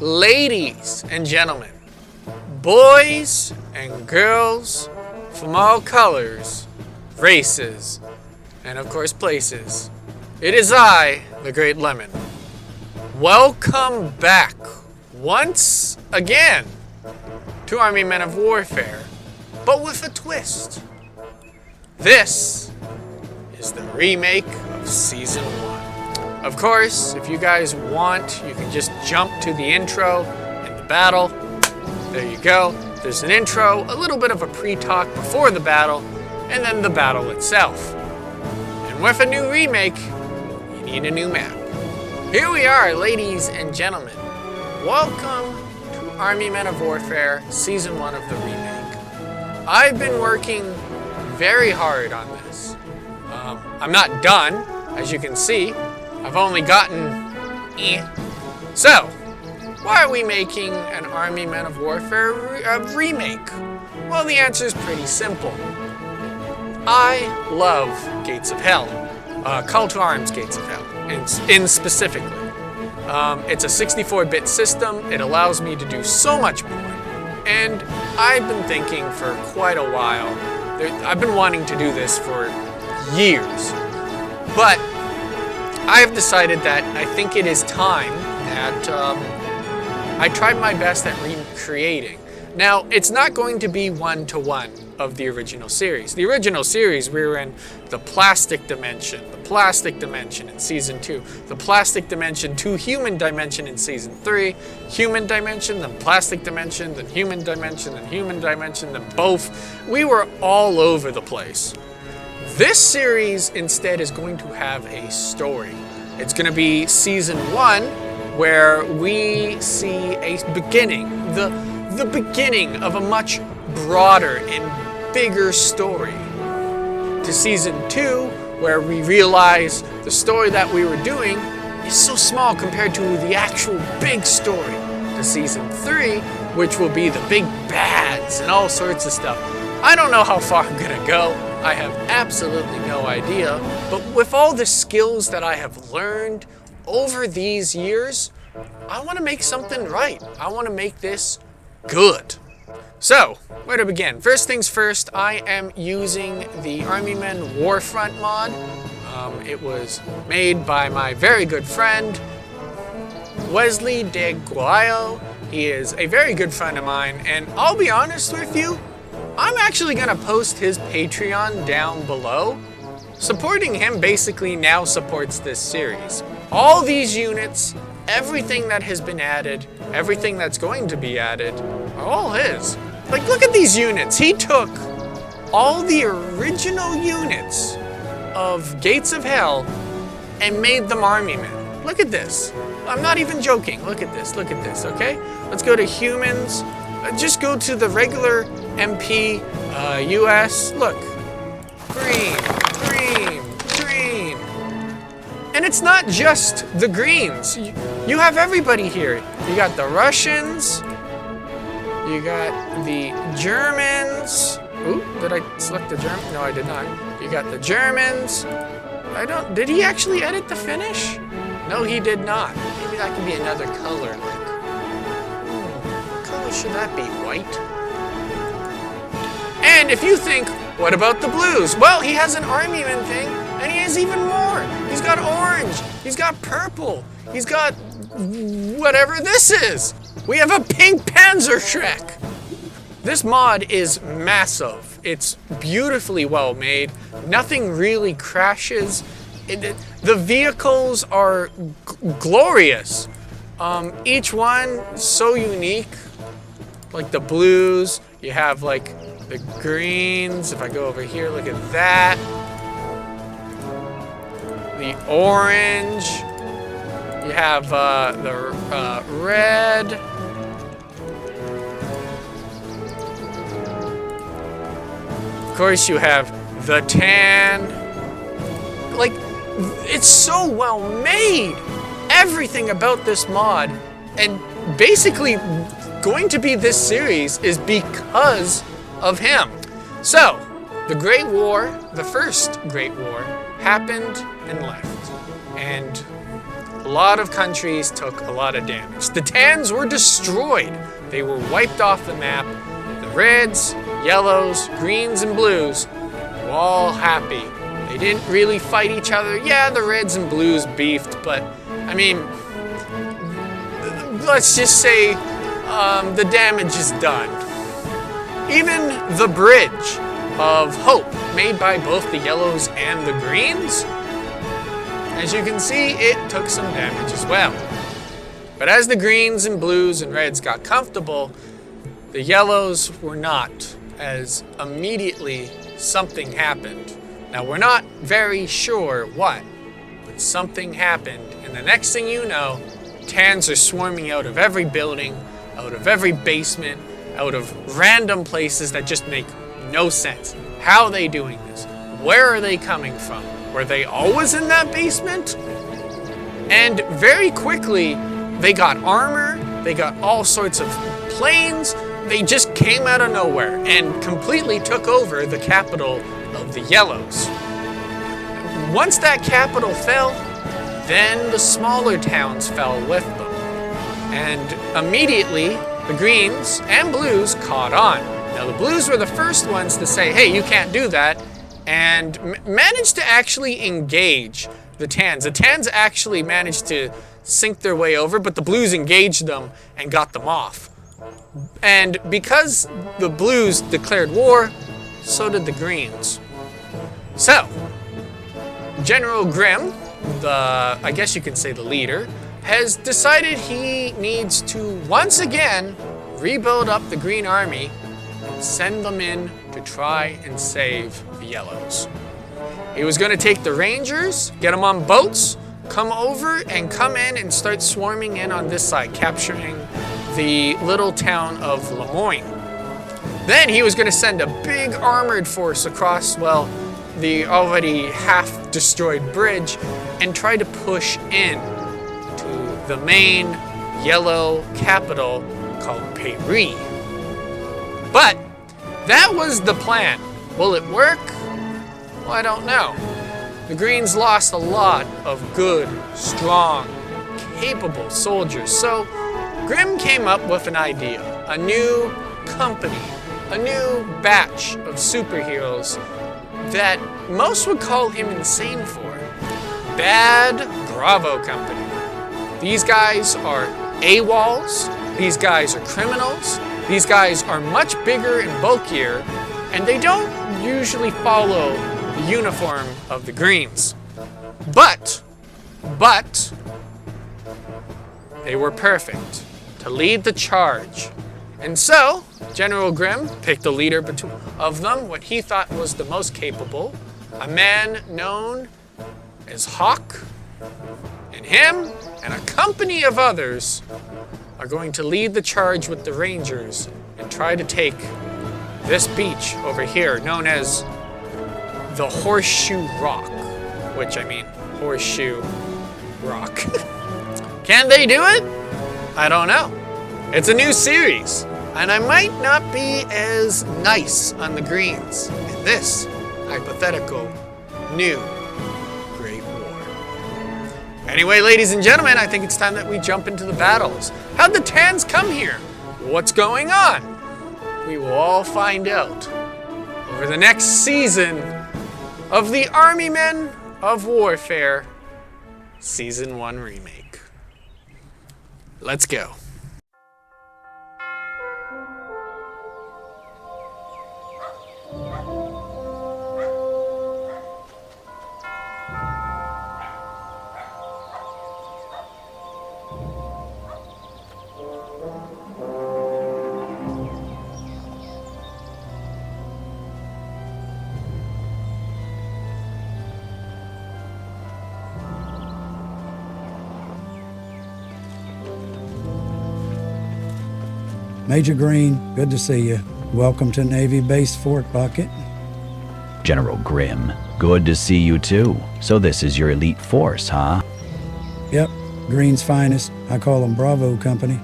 Ladies and gentlemen, boys and girls from all colors, races, and of course places, it is I, the Great Lemon. Welcome back once again to Armymen of Warfare, but with a twist. This is the remake of Season 1. Of course, if you guys want, you can just jump to the intro and the battle. There you go. There's an intro, a little bit of a pre-talk before the battle, and then the battle itself. And with a new remake, you need a new map. Here we are, ladies and gentlemen. Welcome to Armymen of Warfare, Season 1 of the remake. I've been working very hard on this. I'm not done, as you can see. I've only gotten So, why are we making an Armymen of Warfare remake? Well, the answer is pretty simple. I love Gates of Hell. Call to Arms Gates of Hell, in specifically. It's a 64-bit system. It allows me to do so much more. And I've been thinking for quite a while. I've been wanting to do this for years. But I have decided that I think it is time that I tried my best at recreating. Now, it's not going to be one-to-one of the original series. The original series, we were in the plastic dimension in Season 2, the plastic dimension to human dimension in Season 3, human dimension, then plastic dimension, then human dimension, then human dimension, then both. We were all over the place. This series instead is going to have a story. It's going to be Season 1, where we see a beginning, the beginning of a much broader and bigger story. To Season 2, where we realize the story that we were doing is so small compared to the actual big story. To Season 3, which will be the big bads and all sorts of stuff. I don't know how far I'm gonna go. I have absolutely no idea, but with all the skills that I have learned over these years, I want to make something right. I want to make this good. So, where to begin? First things first, I am using the Armymen Warfront mod. It was made by my very good friend, Wesley De Aguayo. He is a very good friend of mine, and I'll be honest with you, I'm actually going to post his Patreon down below. Supporting him basically now supports this series. All these units, everything that has been added, everything that's going to be added, are all his. Like, look at these units. He took all the original units of Gates of Hell and made them Armymen. Look at this. I'm not even joking. Look at this, okay? Let's go to humans. Just go to the regular MP, US. Look, green. And it's not just the greens. You have everybody here. You got the Russians. You got the Germans. Ooh, did I select the German? No, I did not. You got the Germans. Did he actually edit the finish? No, he did not. Maybe that could be another color. Like, what color should that be? White? And if you think, what about the blues? Well, he has an Armyman thing, and he has even more. He's got orange, he's got purple, he's got whatever this is. We have a pink Panzerschreck. This mod is massive. It's beautifully well made. Nothing really crashes. The vehicles are glorious. Each one so unique. Like the blues, you have like the greens. If I go over here, look at that. The orange. You have the red. Of course, you have the tan. Like, it's so well made. Everything about this mod, and basically going to be this series, is because of him. So, the Great War, the first Great War, happened and left. And A lot of countries took a lot of damage. The Tans were destroyed. They were wiped off the map. The Reds, Yellows, Greens, and Blues were all happy. They didn't really fight each other. Yeah, the Reds and Blues beefed, but I mean, let's just say the damage is done. Even the bridge of hope made by both the Yellows and the Greens, as you can see, it took some damage as well. But as the Greens and Blues and Reds got comfortable, the Yellows were not, as immediately something happened. Now, we're not very sure what, but something happened, and the next thing you know, Tans are swarming out of every building, out of every basement, out of random places that just make no sense. How are they doing this? Where are they coming from? Were they always in that basement? And very quickly, they got armor, they got all sorts of planes, they just came out of nowhere and completely took over the capital of the Yellows. Once that capital fell, then the smaller towns fell with them. And immediately, the Greens and Blues caught on. Now, the Blues were the first ones to say, hey, you can't do that, and managed to actually engage the Tans. The Tans actually managed to sink their way over, but the Blues engaged them and got them off. And because the Blues declared war, so did the Greens. So, General Grimm, I guess you could say the leader, has decided he needs to once again rebuild up the Green Army and send them in to try and save the Yellows. He was going to take the Rangers, get them on boats, come over and come in and start swarming in on this side, capturing the little town of Lemoyne. Then he was going to send a big armored force across, well, the already half-destroyed bridge and try to push in to the main yellow capital called Paris. But that was the plan. Will it work? Well, I don't know. The Greens lost a lot of good, strong, capable soldiers. So Grimm came up with an idea, a new company, a new batch of superheroes that most would call him insane for. Bad Bravo Company. These guys are AWOLs, these guys are criminals, these guys are much bigger and bulkier, and they don't usually follow the uniform of the Greens. But, they were perfect to lead the charge. And so, General Grimm picked the leader of them, what he thought was the most capable, a man known as Hawk, and him and a company of others are going to lead the charge with the Rangers and try to take this beach over here known as the Horseshoe Rock, which I mean, Horseshoe Rock. Can they do it? I don't know. It's a new series, and I might not be as nice on the Greens in this hypothetical new Great War. Anyway, ladies and gentlemen, I think it's time that we jump into the battles. How'd the Tans come here? What's going on? We will all find out over the next season of the Armymen of Warfare, Season 1 Remake. Let's go. Major Green, good to see you. Welcome to Navy Base Fort Bucket. General Grimm, good to see you too. So this is your elite force, huh? Yep, Green's finest. I call them Bravo Company.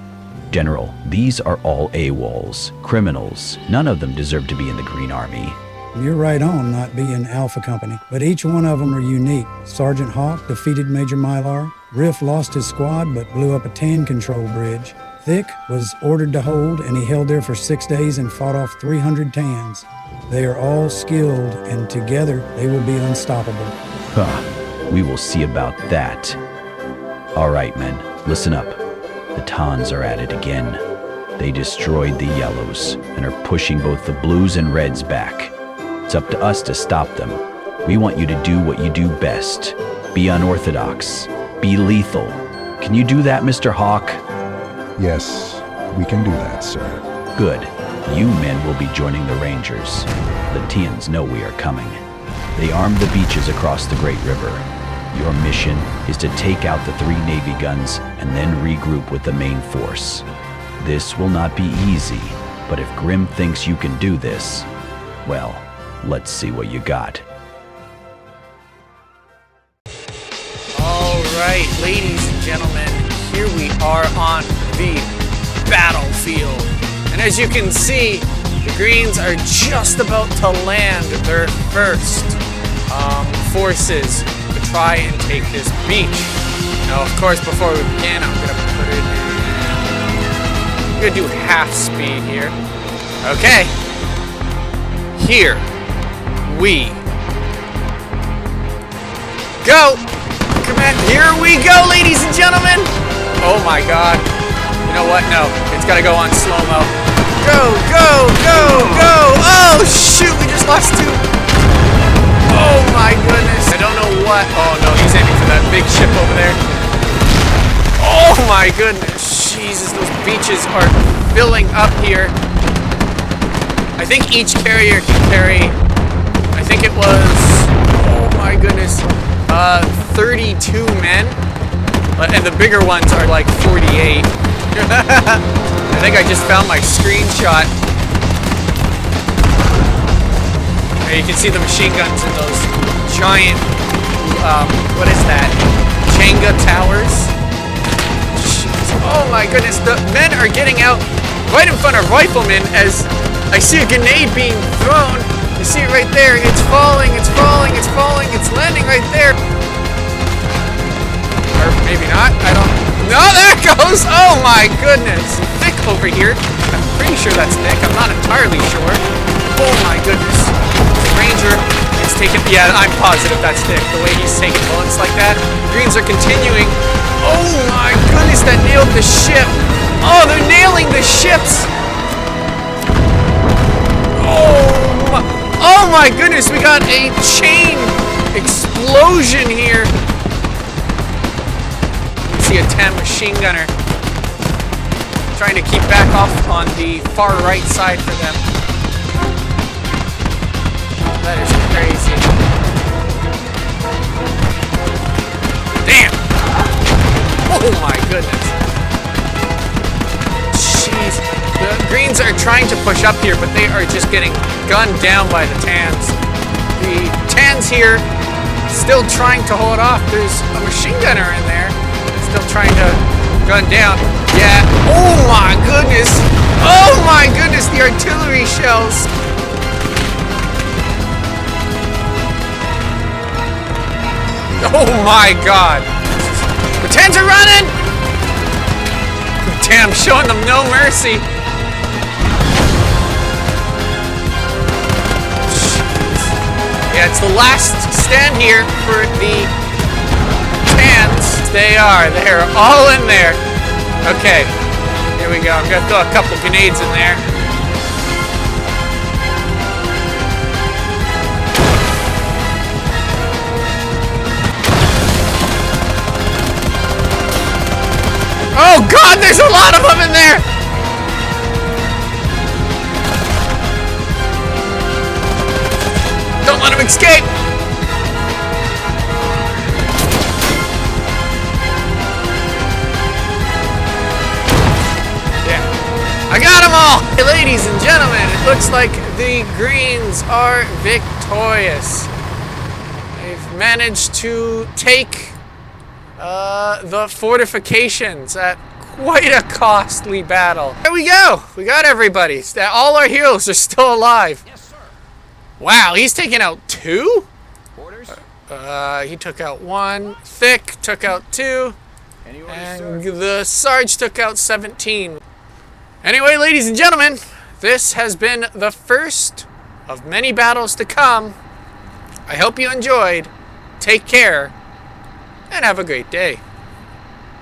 General, these are all AWOLs, criminals. None of them deserve to be in the Green Army. You're right on not being Alpha Company, but each one of them are unique. Sergeant Hawk defeated Major Mylar. Riff lost his squad but blew up a tan control bridge. Thick was ordered to hold, and he held there for 6 days and fought off 300 tans. They are all skilled, and together they will be unstoppable. Huh, we will see about that. All right, men, listen up. The Tans are at it again. They destroyed the yellows and are pushing both the blues and reds back. It's up to us to stop them. We want you to do what you do best. Be unorthodox. Be lethal. Can you do that, Mr. Hawk? Yes, we can do that, sir. Good. You men will be joining the Rangers. The Tians know we are coming. They armed the beaches across the Great River. Your mission is to take out the 3 Navy guns and then regroup with the main force. This will not be easy, but if Grim thinks you can do this, well, let's see what you got. All right, ladies and gentlemen, here we are on the battlefield. And as you can see, the Greens are just about to land their first forces to try and take this beach. Now, of course, before we begin, I'm gonna do half speed here. Okay. Here we go. Here we go, ladies and gentlemen. Oh my God. You know what? No, it's gotta go on slow-mo. Go, go, go, go. Oh shoot, we just lost 2. Oh my goodness. I don't know what. Oh no, he's aiming for that big ship over there. Oh my goodness. Jesus, those beaches are filling up here. I think each carrier can carry, I think it was, oh my goodness, 32 men. And the bigger ones are like 48. I think I just found my screenshot. There you can see the machine guns in those giant, what is that? Jenga towers? Oh my goodness, the men are getting out right in front of riflemen as I see a grenade being thrown. You see it right there. It's falling, it's falling, it's falling, it's landing right there. Or maybe not, I don't. No, there it goes! Oh my goodness! Thick over here. I'm pretty sure that's Thick. I'm not entirely sure. Oh my goodness. The Ranger is taking, yeah, I'm positive that's Thick. The way he's taking bullets like that. The Greens are continuing. Oh my goodness, that nailed the ship. Oh, they're nailing the ships. Oh my goodness, we got a chain explosion here. See a 10 machine gunner trying to keep back off on the far right side for them. That is crazy. Damn! Oh my goodness. Jeez. The Greens are trying to push up here, but they are just getting gunned down by the Tans. The Tans here still trying to hold off. There's a machine gunner in there. Still trying to gun down. Yeah. Oh my goodness. Oh my goodness, the artillery shells. Oh my God. The Tans are running. Damn, showing them no mercy. Jeez. Yeah, it's the last stand here for the Tans. They're all in there. Okay, here we go. I'm gonna throw a couple grenades in there. Oh God, there's a lot of them in there! Don't let them escape! I got them all! Hey, ladies and gentlemen, it looks like the Greens are victorious. They've managed to take the fortifications at quite a costly battle. There we go! We got everybody. All our heroes are still alive. Yes, sir. Wow, he's taken out 2? Orders? He took out 1. Thick took out 2. And the Sarge took out 17. Anyway, ladies and gentlemen, this has been the first of many battles to come. I hope you enjoyed. Take care, and have a great day.